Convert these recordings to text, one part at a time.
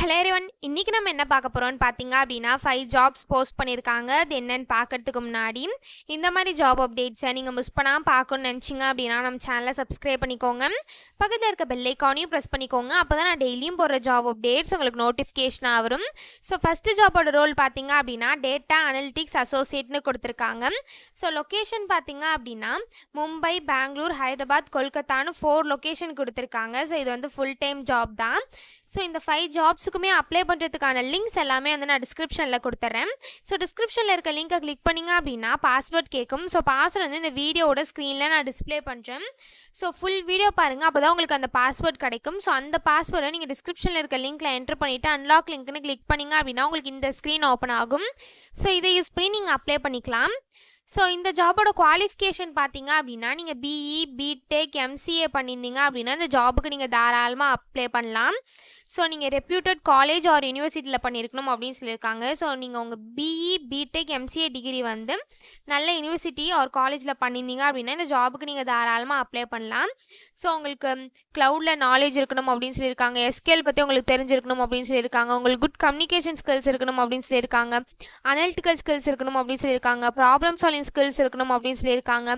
Hello everyone, இன்னைக்கு நம்ம என்ன பார்க்க போறோம்னு பார்த்தீங்க அப்படின்னா 5 ஜாப்ஸ் போஸ்ட் பண்ணியிருக்காங்க. அது என்னன்னு பார்க்கறதுக்கு முன்னாடி இந்த மாதிரி ஜாப் அப்டேட்ஸை நீங்கள் மிஸ் பண்ணாமல் பார்க்கணும்னு நினச்சிங்க அப்படின்னா நம்ம சேனலை சப்ஸ்கிரைப் பண்ணிக்கோங்க. பக்கத்தில் இருக்க பெல் ஐக்கானையும் ப்ரெஸ் பண்ணிக்கோங்க. அப்போ தான் நான் டெய்லியும் போடுற ஜாப் அப்டேட்ஸ் உங்களுக்கு நோட்டிஃபிகேஷனாக வரும். ஸோ ஃபஸ்ட்டு ஜாபோட ரோல் பார்த்தீங்க அப்படின்னா டேட்டா அனலிட்டிக்ஸ் அசோசியேட்னு கொடுத்துருக்காங்க. ஸோ லொக்கேஷன் பார்த்தீங்க அப்படின்னா மும்பை, பெங்களூர், ஹைதராபாத், கொல்கத்தான்னு 4 லொக்கேஷன் கொடுத்துருக்காங்க. ஸோ இது வந்து ஃபுல் டைம் ஜாப் தான். ஸோ இந்த 5 ஜாப்ஸுக்குமே அப்ளை பண்ணுறதுக்கான லிங்க்ஸ் எல்லாமே வந்து நான் டிஸ்கிரிப்ஷனில் கொடுத்துட்றேன். ஸோ டிஸ்கிரிப்ஷனில் இருக்க லிங்கை கிளிக் பண்ணிங்க அப்படின்னா பாஸ்வேர்ட் கேட்கும். ஸோ பாஸ்வேர்ட் வந்து இந்த வீடியோட ஸ்க்ரீனில் நான் டிஸ்பிளே பண்ணுறேன். ஸோ ஃபுல் வீடியோ பாருங்கள், அப்போ தான் உங்களுக்கு அந்த பாஸ்வேர்ட் கிடைக்கும். ஸோ அந்த பாஸ்வேர்டை நீங்கள் டிஸ்கிரிப்ஷனில் இருக்க லிங்க்கில் என்ட்ரு பண்ணிவிட்டு அன்லாக் லிங்க்னு கிளிக் பண்ணிங்க அப்படின்னா உங்களுக்கு இந்த ஸ்க்ரீன் ஓப்பன் ஆகும். ஸோ இதை யூஸ் பண்ணி நீங்கள் அப்ளை பண்ணிக்கலாம். ஸோ இந்த ஜாபோட குவாலிஃபிகேஷன் பார்த்தீங்க அப்படின்னா நீங்கள் பிஇ, பிடெக், எம்சிஏ பண்ணியிருந்தீங்க அப்படின்னா இந்த ஜாபுக்கு நீங்கள் தாராளமாக அப்ளை பண்ணலாம். ஸோ நீங்கள் ரெப்யூட்டட் காலேஜ் ஆர் யூனிவர்சிட்டியில் பண்ணியிருக்கணும் அப்படின்னு சொல்லியிருக்காங்க. ஸோ நீங்கள் உங்கள் பிஇ, பிடெக், எம்சிஏ டிகிரி வந்து நல்ல யூனிவர்சிட்டி ஆர் காலேஜில் பண்ணியிருந்தீங்க அப்படின்னா இந்த ஜாபுக்கு நீங்கள் தாராளமாக அப்ளை பண்ணலாம். ஸோ உங்களுக்கு க்ளவுடில் நாலேஜ் இருக்கணும் அப்படின்னு சொல்லியிருக்காங்க. எஸ்கேல் பற்றி உங்களுக்கு தெரிஞ்சிருக்கணும் அப்படின்னு சொல்லியிருக்காங்க. உங்களுக்கு குட் கம்யூனிகேஷன் ஸ்கில்ஸ் இருக்கணும் அப்படின்னு சொல்லியிருக்காங்க. அனலிட்டிக்கல் ஸ்கில்ஸ் இருக்கணும் அப்படின்னு சொல்லியிருக்காங்க. ப்ராப்ளம் சால்விங் ஸ்கில்ஸ் இருக்கணும் அப்படின்னு சொல்லியிருக்காங்க.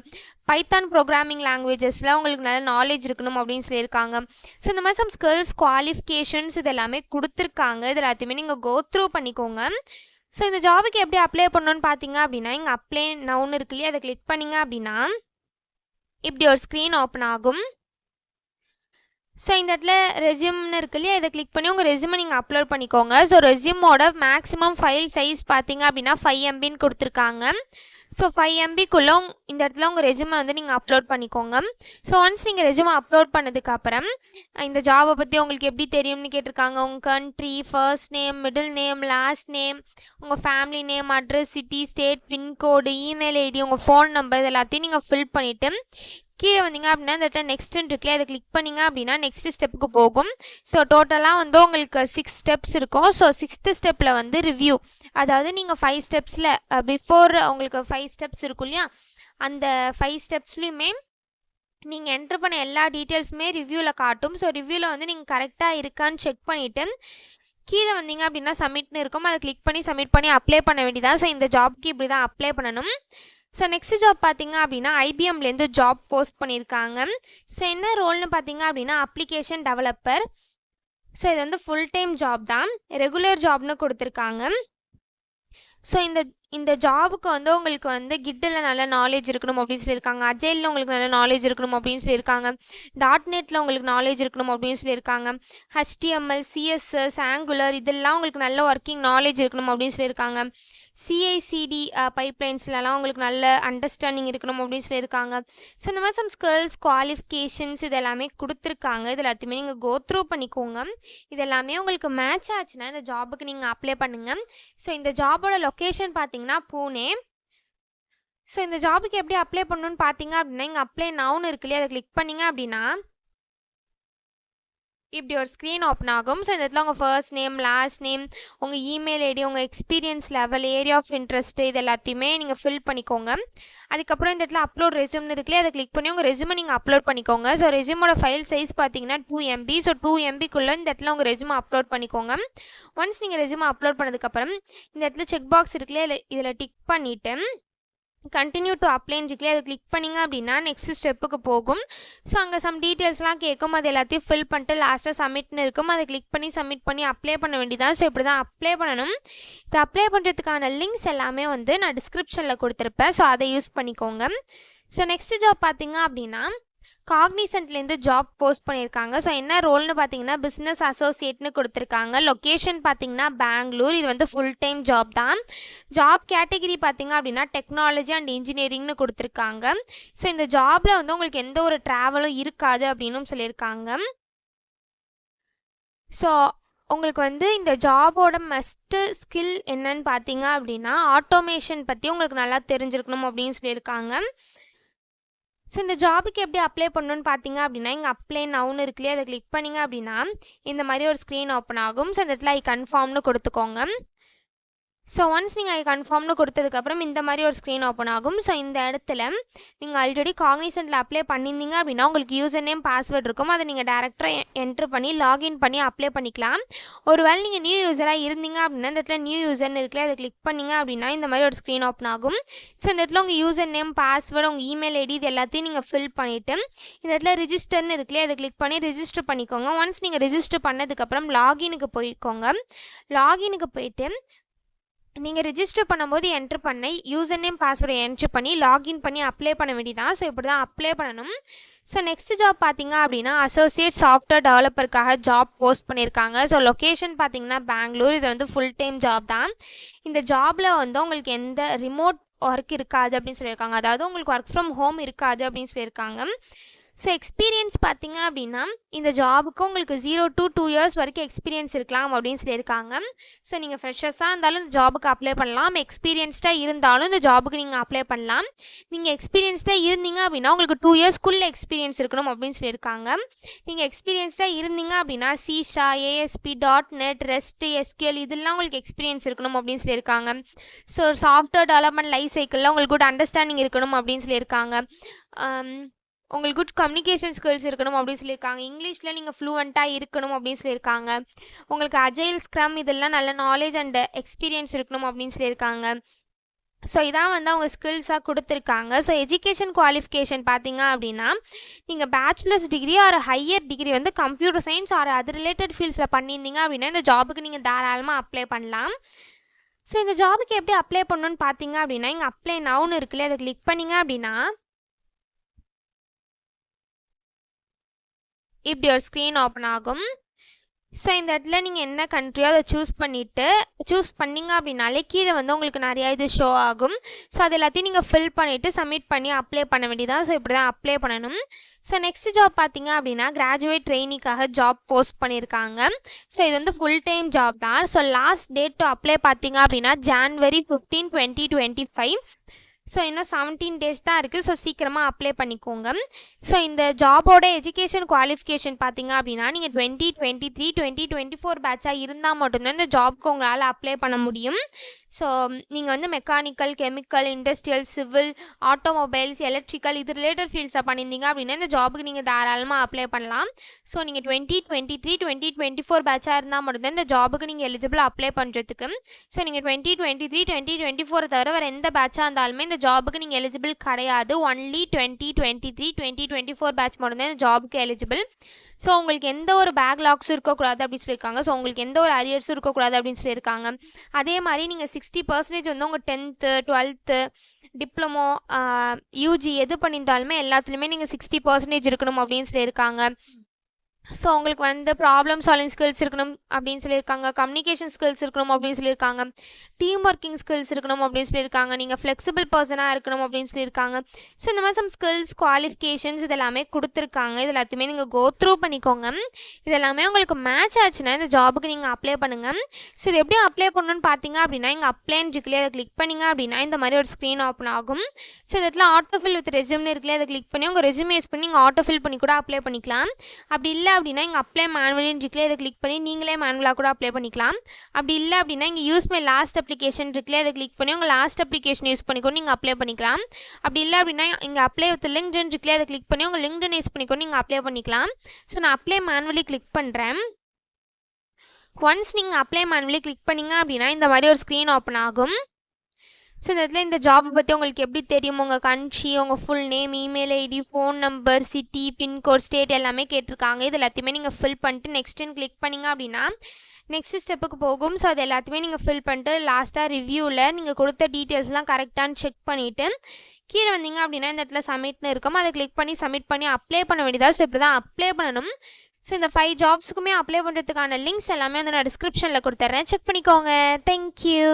பைத்தான் ப்ரோக்ராமிங் லாங்குவேஜஸில் உங்களுக்கு நல்ல நாலேஜ் இருக்கணும் அப்படின்னு சொல்லியிருக்காங்க. ஸோ இந்த மாதிரி சம் ஸ்கில்ஸ், குவாலிஃபிகேஷன்ஸ் இது எல்லாமே கொடுத்துருக்காங்க. இது எல்லாத்தையுமே நீங்கள் கோ த்ரூ பண்ணிக்கோங்க. ஸோ இந்த ஜாபுக்கு எப்படி அப்ளை பண்ணணும்னு பார்த்தீங்க அப்படின்னா இங்கே அப்ளை நவுன்னு இருக்கு இல்லையா, அதை கிளிக் பண்ணிங்க அப்படின்னா இப்படி ஒரு ஸ்க்ரீன் ஓப்பன் ஆகும். ஸோ இந்த இடத்துல ரெஸ்யூம்னு இருக்கு இல்லையா, இதை கிளிக் பண்ணி உங்கள் ரெஸ்யூமை நீங்கள் அப்லோட் பண்ணிக்கோங்க. ஸோ ரெஸ்யூமோட மேக்ஸிமம் ஃபைல் சைஸ் பார்த்தீங்க அப்படின்னா 5 MBன்னு கொடுத்துருக்காங்க. ஸோ 5 MBக்குள்ளே இந்த இடத்துல உங்கள் ரெஸ்யூமை வந்து நீங்கள் அப்லோட் பண்ணிக்கோங்க. ஸோ ஒன்ஸ் நீங்கள் ரெஸ்யூமை அப்லோட் பண்ணதுக்கப்புறம் இந்த ஜாபை பற்றி உங்களுக்கு எப்படி தெரியும்னு கேட்டிருக்காங்க. உங்கள் country, first name, middle name, last name, உங்கள் family name, address, city, state, pincode, email ID, உங்கள் ஃபோன் நம்பர் இது எல்லாத்தையும் நீங்கள் ஃபில் பண்ணிவிட்டு கீழே வந்தீங்க அப்படின்னா இந்த இடத்துல நெக்ஸ்ட்டுன்னு இருக்குல்ல, அதை கிளிக் பண்ணிங்க அப்படின்னா நெக்ஸ்ட் ஸ்டெப்புக்கு போகும். ஸோ டோட்டலாக வந்து உங்களுக்கு 6 ஸ்டெப்ஸ் இருக்கும். ஸோ 6th ஸ்டெப்பில் வந்து ரிவ்யூ, அதாவது நீங்கள் 5 ஸ்டெப்ஸில் பிஃபோர் உங்களுக்கு 5 ஸ்டெப்ஸ் இருக்கும் இல்லையா, அந்த 5 ஸ்டெப்ஸ்லையுமே நீங்கள் என்ட்ரு பண்ண எல்லா டீட்டெயில்ஸுமே ரிவ்யூவில் காட்டும். ஸோ ரிவ்யூவில் வந்து நீங்கள் கரெக்டாக இருக்கான்னு செக் பண்ணிவிட்டு கீழே வந்தீங்க அப்படின்னா சப்மிட்னு இருக்கும், அதை கிளிக் பண்ணி சப்மிட் பண்ணி அப்ளை பண்ண வேண்டியதான். ஸோ இந்த ஜாப்க்கு இப்படி தான் அப்ளை பண்ணணும். ஸோ நெக்ஸ்ட் ஜாப் பார்த்தீங்க அப்படின்னா ஐபிஎம்லேருந்து ஜாப் போஸ்ட் பண்ணியிருக்காங்க. ஸோ என்ன ரோல்னு பார்த்தீங்க அப்படின்னா அப்ளிகேஷன் டெவலப்பர். ஸோ இது வந்து ஃபுல் டைம் ஜாப் தான், ரெகுலர் ஜாப்னு கொடுத்துருக்காங்க. ஸோ இந்த ஜாபுக்கு வந்து உங்களுக்கு வந்து கிட்டில் நல்ல நாலேஜ் இருக்கணும் அப்படின்னு சொல்லியிருக்காங்க. அஜைலில் உங்களுக்கு நல்ல நாலேஜ் இருக்கணும் அப்படின்னு சொல்லியிருக்காங்க. .NETல உங்களுக்கு நாலேஜ் இருக்கணும் அப்படின்னு சொல்லியிருக்காங்க. HTML, CSS, ஆங்குலர் இதெல்லாம் உங்களுக்கு நல்ல ஒர்க்கிங் நாலேஜ் இருக்கணும் அப்படின்னு சொல்லியிருக்காங்க. CICD பைப்லைன்ஸ்லலாம் உங்களுக்கு நல்ல அண்டர்ஸ்டாண்டிங் இருக்கணும் அப்படின்னு சொல்லியிருக்காங்க. ஸோ இந்த மாதிரி சம் ஸ்கில்ஸ், குவாலிஃபிகேஷன்ஸ் இது எல்லாமே கொடுத்துருக்காங்க. இது எல்லாத்தையுமே நீங்கள் கோ த்ரூ பண்ணிக்கோங்க. இது எல்லாமே உங்களுக்கு மேட்ச் ஆச்சுன்னா இந்த ஜாபுக்கு நீங்கள் அப்ளை பண்ணுங்கள். ஸோ இந்த ஜாபோட லொக்கேஷன் பார்த்தீங்கன்னா பூனே. ஸோ இந்த ஜாபுக்கு எப்படி அப்ளை பண்ணணும்னு பார்த்தீங்க அப்படின்னா இங்கே அப்ளை நவுன்னு இருக்கு இல்லையா, அதை கிளிக் பண்ணிங்க அப்படின்னா இப்படி ஒரு ஸ்க்ரீன் ஓப்பன் ஆகும். ஸோ இந்த இடத்துல உங்கள் ஃபர்ஸ்ட் நேம், லாஸ்ட் நேம், உங்கள் இமெயில் ஐடி, உங்கள் experience level, area of interest இது எல்லாத்தையுமே நீங்கள் ஃபில் பண்ணிக்கோங்க. அதுக்கப்புறம் இந்த இடத்துல அப்லோட் ரெஸ்யூம்னு இருக்குல்லையே, அதை கிளிக் பண்ணி உங்கள் ரெஸ்யூமை நீங்கள் அப்லோட் பண்ணிக்கோங்க. ஸோ ரெஸ்யூமோட ஃபைல் சைஸ் பார்த்தீங்கன்னா 2 MB. ஸோ 2 MBக்குள்ளே இந்த இடத்துல உங்கள் ரெஸ்யூமை அப்லோட் பண்ணிக்கோங்க. ஒன்ஸ் நீங்கள் ரெஸ்யூமை அப்லோட் பண்ணதுக்கப்புறம் இந்த இடத்துல செக் பாக்ஸ் இருக்குல்லையே, இதில் டிக் பண்ணிவிட்டு கண்டினியூ டு அப்ளைன்னு இருக்குல்லையே, அதை கிளிக் பண்ணிங்க அப்படின்னா நெக்ஸ்ட் ஸ்டெப்புக்கு போகும். ஸோ அங்கே சம் டீட்டெயில்ஸ்லாம் கேட்கும், அது எல்லாத்தையும் ஃபில் பண்ணிட்டு லாஸ்ட்டாக சப்மிட்னு இருக்கும், அதை கிளிக் பண்ணி சப்மிட் பண்ணி அப்ளை பண்ண வேண்டியதான். ஸோ இப்படி தான் அப்ளை பண்ணணும். இது அப்ளை பண்ணுறதுக்கான லிங்க்ஸ் எல்லாமே வந்து நான் டிஸ்கிரிப்ஷனில் கொடுத்துருப்பேன். ஸோ அதை யூஸ் பண்ணிக்கோங்க. ஸோ நெக்ஸ்ட் ஜாப் பார்த்தீங்க அப்படின்னா காக்னிசன்ட்லேருந்து ஜாப் போஸ்ட் பண்ணியிருக்காங்க. ஸோ என்ன ரோல்னு பார்த்தீங்கன்னா பிஸ்னஸ் அசோசியேட்னு கொடுத்துருக்காங்க. லொக்கேஷன் பார்த்தீங்கன்னா பெங்களூர். இது வந்து ஃபுல் டைம் ஜாப் தான். ஜாப் கேட்டகிரி பார்த்தீங்க அப்படின்னா டெக்னாலஜி அண்ட் இன்ஜினியரிங்னு கொடுத்துருக்காங்க. ஸோ இந்த ஜாபில் வந்து உங்களுக்கு எந்த ஒரு ட்ராவலும் இருக்காது அப்படின்னும் சொல்லியிருக்காங்க. ஸோ உங்களுக்கு வந்து இந்த ஜாபோட மஸ்ட்டு ஸ்கில் என்னன்னு பார்த்தீங்க அப்படின்னா ஆட்டோமேஷன் பற்றி உங்களுக்கு நல்லா தெரிஞ்சிருக்கணும் அப்படின்னு சொல்லியிருக்காங்க. ஸோ இந்த ஜாபுக்கு எப்படி அப்ளை பண்ணணும்னு பார்த்தீங்க அப்படின்னா இங்கே அப்ளை நவுன்னு இருக்கு இல்லையா, அதை கிளிக் பண்ணிங்க அப்படின்னா இந்த மாதிரி ஒரு ஸ்க்ரீன் ஓப்பன் ஆகும். ஸோ இந்த இடத்துல ஐ கன்ஃபார்ம்னு கொடுத்துக்கோங்க. ஸோ ஒன்ஸ் நீங்கள் கன்ஃபார்ம்னு கொடுத்ததுக்கப்புறம் இந்த மாதிரி ஒரு ஸ்க்ரீன் ஓப்பன் ஆகும். ஸோ இந்த இடத்துல நீங்கள் ஆல்ரெடி காக்னிசென்ட்டில் அப்ளை பண்ணியிருந்தீங்க அப்படின்னா உங்களுக்கு யூசர் நேம் பாஸ்வேர்ட் இருக்கும். அதை நீங்கள் டேரெக்டாக என்ட்ரு பண்ணி லாகின் பண்ணி அப்ளை பண்ணிக்கலாம். ஒருவேளை நீங்கள் நியூ யூஸராக இருந்தீங்க அப்படின்னா இந்த இடத்துல நியூ யூசர்னு இருக்குல்ல, அதை கிளிக் பண்ணிங்க அப்படின்னா இந்த மாதிரி ஒரு ஸ்க்ரீன் ஓப்பன் ஆகும். ஸோ இந்த இடத்துல உங்கள் யூசர் நேம் பாஸ்வேர்டு உங்கள் இமெயில் ஐடி இது எல்லாத்தையும் நீங்கள் ஃபில் பண்ணிவிட்டு இந்த இடத்துல ரிஜிஸ்டர்னு இருக்குல்ல, அதை கிளிக் பண்ணி ரிஜிஸ்டர் பண்ணிக்கோங்க. ஒன்ஸ் நீங்கள் ரிஜிஸ்டர் பண்ணதுக்கப்புறம் லாகினுக்கு போய்க்கோங்க. லாகினுக்கு போயிட்டு நீங்கள் ரிஜிஸ்டர் பண்ணும்போது என்ட்ரு பண்ண யூசர் நேம் பாஸ்வேர்டை என்ட்ரு பண்ணி லாகின் பண்ணி அப்ளை பண்ண வேண்டியதான். ஸோ இப்படி தான் அப்ளை பண்ணணும். ஸோ நெக்ஸ்ட் ஜாப் பார்த்தீங்க அப்படின்னா அசோசியேட் சாஃப்ட்வேர் டெவலப்பருக்காக ஜாப் போஸ்ட் பண்ணியிருக்காங்க. ஸோ லொக்கேஷன் பார்த்தீங்கன்னா பெங்களூர். இது வந்து ஃபுல் டைம் ஜாப் தான். இந்த ஜாபில் வந்து உங்களுக்கு எந்த ரிமோட் ஒர்க் இருக்காது அப்படின்னு சொல்லியிருக்காங்க. அதாவது உங்களுக்கு ஒர்க் ஃப்ரம் ஹோம் இருக்காது அப்படின்னு சொல்லியிருக்காங்க. ஸோ எக்ஸ்பீரியன்ஸ் பார்த்தீங்க அப்படின்னா இந்த ஜாபுக்கு உங்களுக்கு 0 to 2 years வரைக்கும் எக்ஸ்பீரியன்ஸ் இருக்கலாம் அப்படின்னு சொல்லியிருக்காங்க. ஸோ நீங்கள் ஃப்ரெஷர்ஸாக இருந்தாலும் இந்த ஜாபுக்கு அப்ளை பண்ணலாம். எக்ஸ்பீரியன்ஸ்டாக இருந்தாலும் இந்த ஜாபுக்கு நீங்கள் அப்ளை பண்ணலாம். நீங்கள் எக்ஸ்பீரியன்ஸ்டாக இருந்தீங்க அப்படின்னா உங்களுக்கு 2 yearsக்குள்ளே எக்ஸ்பீரியன்ஸ் இருக்கணும் அப்படின்னு சொல்லியிருக்காங்க. நீங்கள் எக்ஸ்பீரியன்ஸ்டாக இருந்தீங்க அப்படின்னா சிஷா, ASP, .NET, REST, SQL இதெல்லாம் உங்களுக்கு எக்ஸ்பீரியன்ஸ் இருக்கணும் அப்படின்னு சொல்லியிருக்காங்க. ஸோ சாஃப்ட்வேர் டெவலப்மெண்ட் லைஃப் சைக்கிளில் உங்களுக்கு குட் அண்டர்ஸ்டாண்டிங் இருக்கணும் அப்படின்னு சொல்லியிருக்காங்க. உங்களுக்கு குட் கம்யூனிகேஷன் ஸ்கில்ஸ் இருக்கணும் அப்படின்னு சொல்லியிருக்காங்க. இங்கிலீஷில் நீங்கள் ஃப்ளூவெண்ட்டாக இருக்கணும் அப்படின்னு சொல்லியிருக்காங்க. உங்களுக்கு அஜைல், ஸ்க்ரம் இதெல்லாம் நல்ல நாலேஜ் அண்ட் எக்ஸ்பீரியன்ஸ் இருக்கணும் அப்படின்னு சொல்லியிருக்காங்க. ஸோ இதான் வந்து அவங்க ஸ்கில்ஸாக கொடுத்துருக்காங்க. ஸோ எஜுகேஷன் குவாலிஃபிகேஷன் பார்த்தீங்க அப்படின்னா நீங்கள் bachelors degree or higher degree வந்து கம்ப்யூட்டர் சயின்ஸ் ஆர் அது ரிலேட்டட் ஃபீல்ட்ஸில் பண்ணியிருந்தீங்க அப்படின்னா இந்த ஜாபுக்கு நீங்கள் தாராளமாக அப்ளை பண்ணலாம். ஸோ இந்த ஜாபுக்கு எப்படி அப்ளை பண்ணணும்னு பார்த்தீங்க அப்படின்னா இங்கே அப்ளை நவுன்னு இருக்குல்ல, அதை கிளிக் பண்ணிங்க அப்படின்னா இப்படி ஒரு ஸ்க்ரீன் ஓப்பன் ஆகும். ஸோ இந்த இடத்துல நீங்கள் என்ன கண்ட்ரியோ அதை சூஸ் பண்ணிங்க அப்படின்னாலே கீழே வந்து உங்களுக்கு நிறையா இது ஷோ ஆகும். ஸோ அது எல்லாத்தையும் நீங்கள் ஃபில் பண்ணிவிட்டு சப்மிட் பண்ணி அப்ளை பண்ண வேண்டியதான். ஸோ இப்படி தான் அப்ளை பண்ணணும். ஸோ நெக்ஸ்ட் ஜாப் பார்த்தீங்க அப்படின்னா கிராஜுவேட் ட்ரெயினிக்காக ஜாப் போஸ்ட் பண்ணியிருக்காங்க. ஸோ இது வந்து ஃபுல் டைம் ஜாப் தான். So last date to apply பார்த்தீங்க அப்படின்னா January 15, 2025. ஸோ இன்னும் 17 days தான் இருக்குது. ஸோ சீக்கிரமாக அப்ளை பண்ணிக்கோங்க. ஸோ இந்த ஜாபோட எஜுகேஷன் குவாலிஃபிகேஷன் பார்த்தீங்க அப்படின்னா நீங்கள் 2023, 2024 பேட்சாக இருந்தால் மட்டும்தான் இந்த ஜாப்க்கு உங்களால் அப்ளை பண்ண முடியும். ஸோ நீங்கள் வந்து mechanical, chemical, industrial, civil, automobiles, electrical இது ரிலேட்டட் ஃபீல்ட்ஸாக பண்ணியிருந்தீங்க அப்படின்னா இந்த ஜாபுக்கு நீங்கள் தாராளமாக அப்ளை பண்ணலாம். ஸோ நீங்கள் 2023, 2024 பேட்சாக இருந்தால் மட்டும்தான் இந்த ஜாபுக்கு நீங்கள் எலிஜிபிள் அப்ளை பண்ணுறதுக்கு. ஸோ நீங்கள் 2023, 2024 தவிர வேறு எந்த பேட்சாக இருந்தாலுமே இந்த ஜாபுக்கு நீங்கள் எலிஜிபிள் கிடையாது. ஒன்லி 2023, 2024 பேட்ச் மட்டும்தான் இந்த ஜாபுக்கு எலிஜிபிள். ஸோ உங்களுக்கு எந்த ஒரு பேக்லாக்ஸும் இருக்கக்கூடாது அப்படின்னு சொல்லியிருக்காங்க. ஸோ உங்களுக்கு எந்த ஒரு அரியர்ஸும் இருக்கக்கூடாது அப்படின்னு சொல்லியிருக்காங்க. அதே மாதிரி நீங்கள் 60% வந்து உங்கள் 10th, 12th, டிப்ளமோ, UG எது பண்ணியிருந்தாலுமே எல்லாத்துலேயுமே நீங்கள் 60% இருக்கணும் அப்படின்னு சொல்லியிருக்காங்க. ஸோ உங்களுக்கு வந்து ப்ராப்ளம் சால்விங் ஸ்கில்ஸ் இருக்கணும் அப்படின்னு சொல்லியிருக்காங்க. கம்யூனிகேஷன் ஸ்கில்ஸ் இருக்கணும் அப்படின்னு சொல்லியிருக்காங்க. டீம் ஒர்க்கிங் ஸ்கில்ஸ் இருக்கணும் அப்படின்னு சொல்லியிருக்காங்க. நீங்கள் ஃப்ளெக்சிபிள் பர்சனாக இருக்கணும் அப்படின்னு சொல்லியிருக்காங்க. ஸோ இந்த மாதிரி சம் ஸ்கில்ஸ், குவாலிஃபிகேஷன்ஸ் இதெல்லாமே கொடுத்துருக்காங்க. இது எல்லாத்தையுமே நீங்கள் கோ த்ரூ பண்ணிக்கோங்க. இதெல்லாமே உங்களுக்கு மேட்ச் ஆச்சுன்னா இந்த ஜாபுக்கு நீங்கள் அப்ளை பண்ணுங்கள். ஸோ இது எப்படி அப்ளை பண்ணணும்னு பார்த்தீங்க அப்படின்னா இங்கே அப்ளைன்னு இருக்குல்லையே, அதை கிளிக் பண்ணிங்க அப்படின்னா இந்த மாதிரி ஒரு ஸ்க்ரீன் ஓப்பன் ஆகும். ஸோ இந்த இடத்துல ஆட்டோஃபில் வித் ரெஸ்யூம்னு இருக்குல்லையே, அதை கிளிக் பண்ணி உங்கள் ரெஸ்யூம் யூஸ் பண்ணி நீங்கள் ஆட்டோஃபில் பண்ணி கூட அப்ளை பண்ணிக்கலாம். அப்படி இல்லை அப்படின்னா இங்கே அப்ளை மேனுவலின்னு இருக்குல்லையே, அதை கிளிக் பண்ணி நீங்களே மேனுவலாக கூட அப்ளை பண்ணிக்கலாம். அப்படி இல்லை அப்படின்னா இங்கே யூஸ் மை லாஸ்ட் அப்ளிகேஷன் இருக்குல்லையே, அதை கிளிக் பண்ணி உங்கள் லாஸ்ட் அப்ளிகேஷன் யூஸ் பண்ணிக்கொண்டு நீங்கள் அப்ளை பண்ணிக்கலாம். அப்படி இல்லை அப்படின்னா இங்கே அப்ளை வித் லிங்க்டின் இருக்குல்லையே, அதை கிளிக் பண்ணி உங்கள் லிங்க்டின் யூஸ் பண்ணிக்கொண்டு நீங்கள் அப்ளை பண்ணிக்கலாம். ஸோ நான் அப்ளை மேனுவலி கிளிக் பண்ணுறேன். ஒன்ஸ் நீங்கள் அப்ளை மேனுவலி கிளிக் பண்ணிங்க அப்படின்னா இந்த மாதிரி ஒரு ஸ்க்ரீன் ஓப்பன் ஆகும். ஸோ இந்த இடத்துல இந்த ஜாப் பற்றி உங்களுக்கு எப்படி தெரியும், உங்கள் கண்ட்ரி, உங்கள் full name, email ID, phone number, city, pincode, state எல்லாமே கேட்டிருக்காங்க. இது எல்லாத்தையுமே நீங்கள் ஃபில் பண்ணிட்டு நெக்ஸ்ட்டுன்னு கிளிக் பண்ணிங்க அப்படின்னா நெக்ஸ்ட் ஸ்டெப்புக்கு போகும். ஸோ அது எல்லாத்தையுமே நீங்கள் ஃபில் பண்ணிட்டு லாஸ்ட்டாக ரிவ்யூவில் நீங்கள் கொடுத்த டீட்டெயில்ஸ்லாம் கரெக்டானு செக் பண்ணிவிட்டு கீழே வந்தீங்க அப்படின்னா இந்த இடத்துல சப்மிட்னு இருக்கும். அதை கிளிக் பண்ணி சப்மிட் பண்ணி அப்ளை பண்ண வேண்டியதாக. ஸோ இப்படி தான் அப்ளை பண்ணணும். ஸோ இந்த 5 ஜாப்ஸுக்குமே அப்ளை பண்ணுறதுக்கான லிங்க்ஸ் எல்லாமே வந்து நான் டிஸ்கிரிப்ஷனில் கொடுத்துட்றேன். செக் பண்ணிக்கோங்க. தேங்க்யூ.